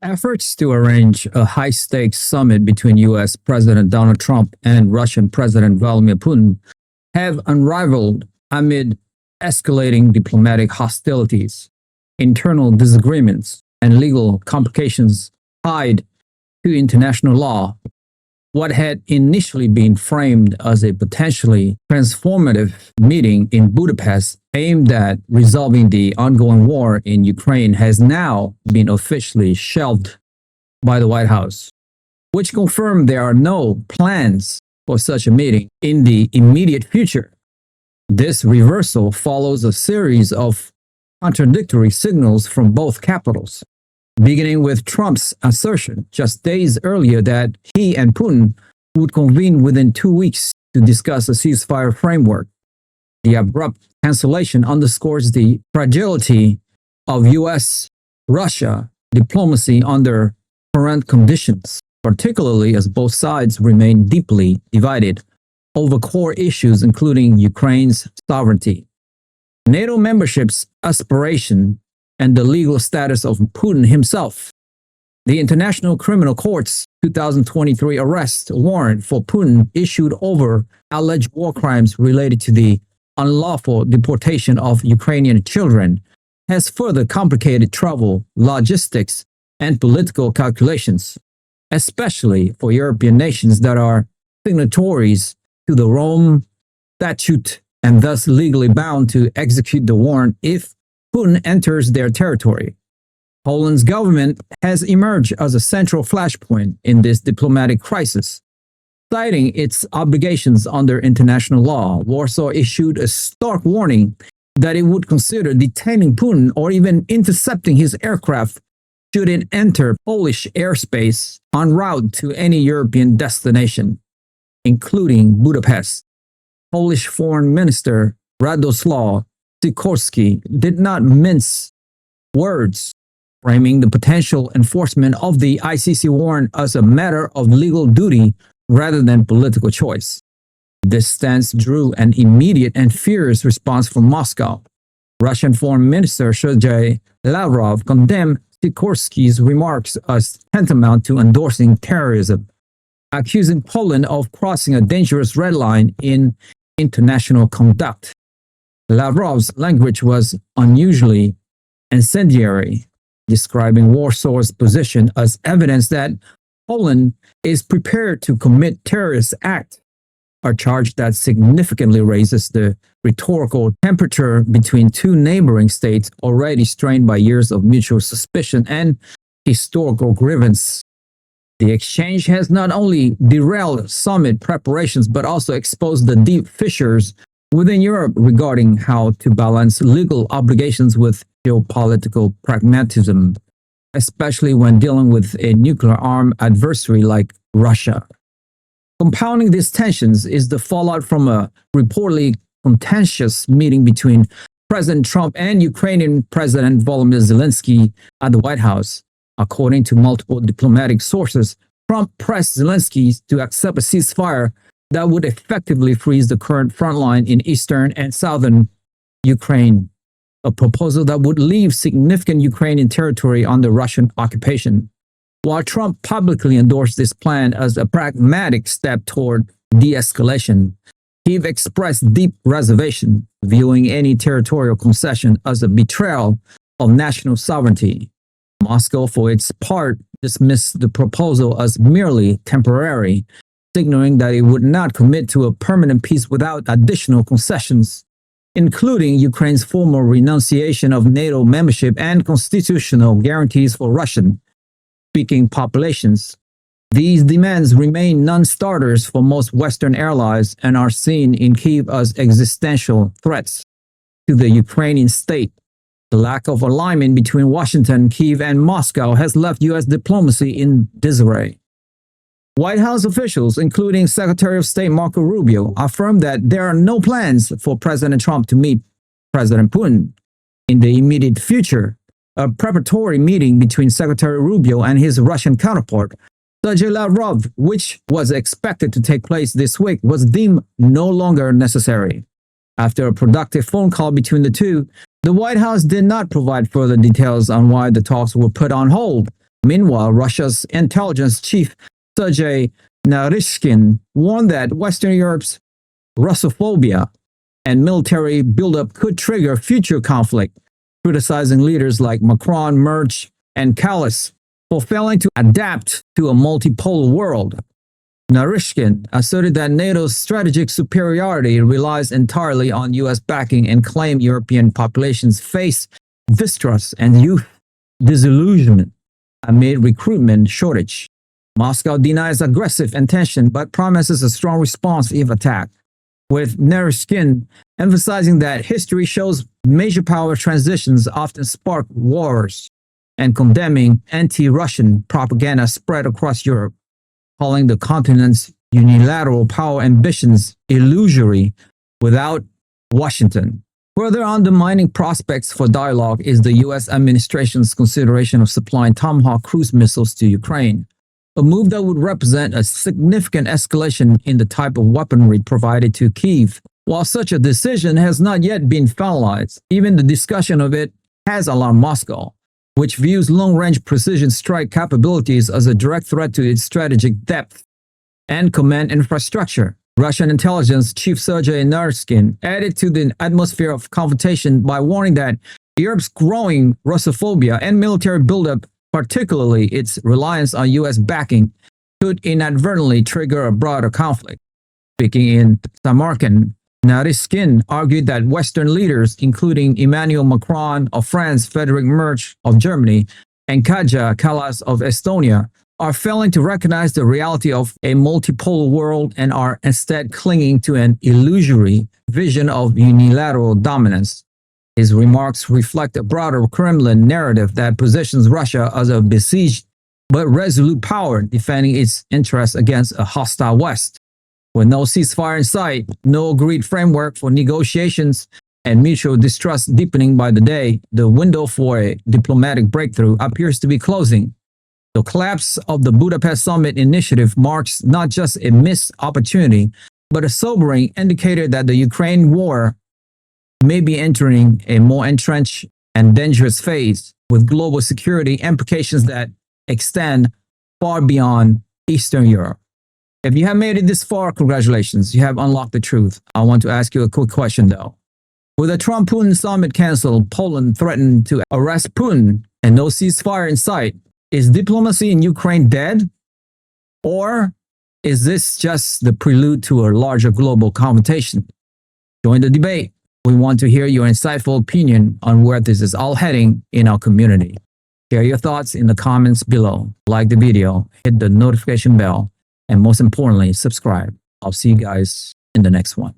Efforts to arrange a high-stakes summit between U.S. President Donald Trump and Russian President Vladimir Putin have unraveled amid escalating diplomatic hostilities, internal disagreements, and legal complications tied to international law. What had initially been framed as a potentially transformative meeting in Budapest aimed at resolving the ongoing war in Ukraine has now been officially shelved by the White House, which confirmed there are no plans for such a meeting in the immediate future. This reversal follows a series of contradictory signals from both capitals, beginning with Trump's assertion just days earlier that he and Putin would convene within 2 weeks to discuss a ceasefire framework. The abrupt cancellation underscores the fragility of U.S.-Russia diplomacy under current conditions, particularly as both sides remain deeply divided over core issues including Ukraine's sovereignty, NATO membership's aspiration, and the legal status of Putin himself. The International Criminal Court's 2023 arrest warrant for Putin, issued over alleged war crimes related to the unlawful deportation of Ukrainian children, has further complicated travel, logistics, and political calculations, especially for European nations that are signatories to the Rome Statute and thus legally bound to execute the warrant if Putin enters their territory. Poland's government has emerged as a central flashpoint in this diplomatic crisis. Citing its obligations under international law, Warsaw issued a stark warning that it would consider detaining Putin or even intercepting his aircraft should it enter Polish airspace en route to any European destination, including Budapest. Polish Foreign Minister Radosław Sikorski did not mince words, framing the potential enforcement of the ICC warrant as a matter of legal duty rather than political choice. This stance drew an immediate and furious response from Moscow. Russian Foreign Minister Sergey Lavrov condemned Sikorski's remarks as tantamount to endorsing terrorism, accusing Poland of crossing a dangerous red line in international conduct. Lavrov's language was unusually incendiary, describing Warsaw's position as evidence that Poland is prepared to commit terrorist act, a charge that significantly raises the rhetorical temperature between two neighboring states already strained by years of mutual suspicion and historical grievance. The exchange has not only derailed summit preparations but also exposed the deep fissures within Europe regarding how to balance legal obligations with geopolitical pragmatism, especially when dealing with a nuclear-armed adversary like Russia. Compounding these tensions is the fallout from a reportedly contentious meeting between President Trump and Ukrainian President Volodymyr Zelenskyy at the White House. According to multiple diplomatic sources, Trump pressed Zelenskyy to accept a ceasefire that would effectively freeze the current front line in eastern and southern Ukraine, a proposal that would leave significant Ukrainian territory under Russian occupation. While Trump publicly endorsed this plan as a pragmatic step toward de-escalation, Kyiv expressed deep reservation, viewing any territorial concession as a betrayal of national sovereignty. Moscow, for its part, dismissed the proposal as merely temporary, signaling that it would not commit to a permanent peace without additional concessions, including Ukraine's formal renunciation of NATO membership and constitutional guarantees for Russian-speaking populations. These demands remain non-starters for most Western allies and are seen in Kyiv as existential threats to the Ukrainian state. The lack of alignment between Washington, Kyiv, and Moscow has left U.S. diplomacy in disarray. White House officials, including Secretary of State Marco Rubio, affirmed that there are no plans for President Trump to meet President Putin in the immediate future. A preparatory meeting between Secretary Rubio and his Russian counterpart, Sergey Lavrov, which was expected to take place this week, was deemed no longer necessary. After a productive phone call between the two, the White House did not provide further details on why the talks were put on hold, Meanwhile, Russia's intelligence chief Sergey Naryshkin warned that Western Europe's Russophobia and military buildup could trigger future conflict, criticizing leaders like Macron, Merkel, and Callas for failing to adapt to a multipolar world. Naryshkin asserted that NATO's strategic superiority relies entirely on U.S. backing and claimed European populations face distrust and youth disillusionment amid recruitment shortage. Moscow denies aggressive intention but promises a strong response if attacked, with Naryshkin emphasizing that history shows major power transitions often spark wars and condemning anti-Russian propaganda spread across Europe, calling the continent's unilateral power ambitions illusory without Washington. Further undermining prospects for dialogue is the U.S. administration's consideration of supplying Tomahawk cruise missiles to Ukraine, a move that would represent a significant escalation in the type of weaponry provided to Kyiv. While such a decision has not yet been finalized, even the discussion of it has alarmed Moscow, which views long-range precision strike capabilities as a direct threat to its strategic depth and command infrastructure. Russian intelligence chief Sergey Naryshkin added to the atmosphere of confrontation by warning that Europe's growing Russophobia and military buildup, particularly its reliance on U.S. backing, could inadvertently trigger a broader conflict. Speaking in Samarkand, Naryshkin argued that Western leaders, including Emmanuel Macron of France, Friedrich Merz of Germany, and Kaja Kallas of Estonia, are failing to recognize the reality of a multipolar world and are instead clinging to an illusory vision of unilateral dominance. His remarks reflect a broader Kremlin narrative that positions Russia as a besieged but resolute power defending its interests against a hostile West. With no ceasefire in sight, no agreed framework for negotiations, and mutual distrust deepening by the day, the window for a diplomatic breakthrough appears to be closing. The collapse of the Budapest Summit initiative marks not just a missed opportunity, but a sobering indicator that the Ukraine war may be entering a more entrenched and dangerous phase, with global security implications that extend far beyond Eastern Europe. If you have made it this far, congratulations, you have unlocked the truth. I want to ask you a quick question though. With the Trump-Putin summit canceled, Poland threatened to arrest Putin, and no ceasefire in sight, is diplomacy in Ukraine dead? Or is this just the prelude to a larger global confrontation? Join the debate. We want to hear your insightful opinion on where this is all heading in our community. Share your thoughts in the comments below. Like the video, hit the notification bell, and most importantly, subscribe. I'll see you guys in the next one.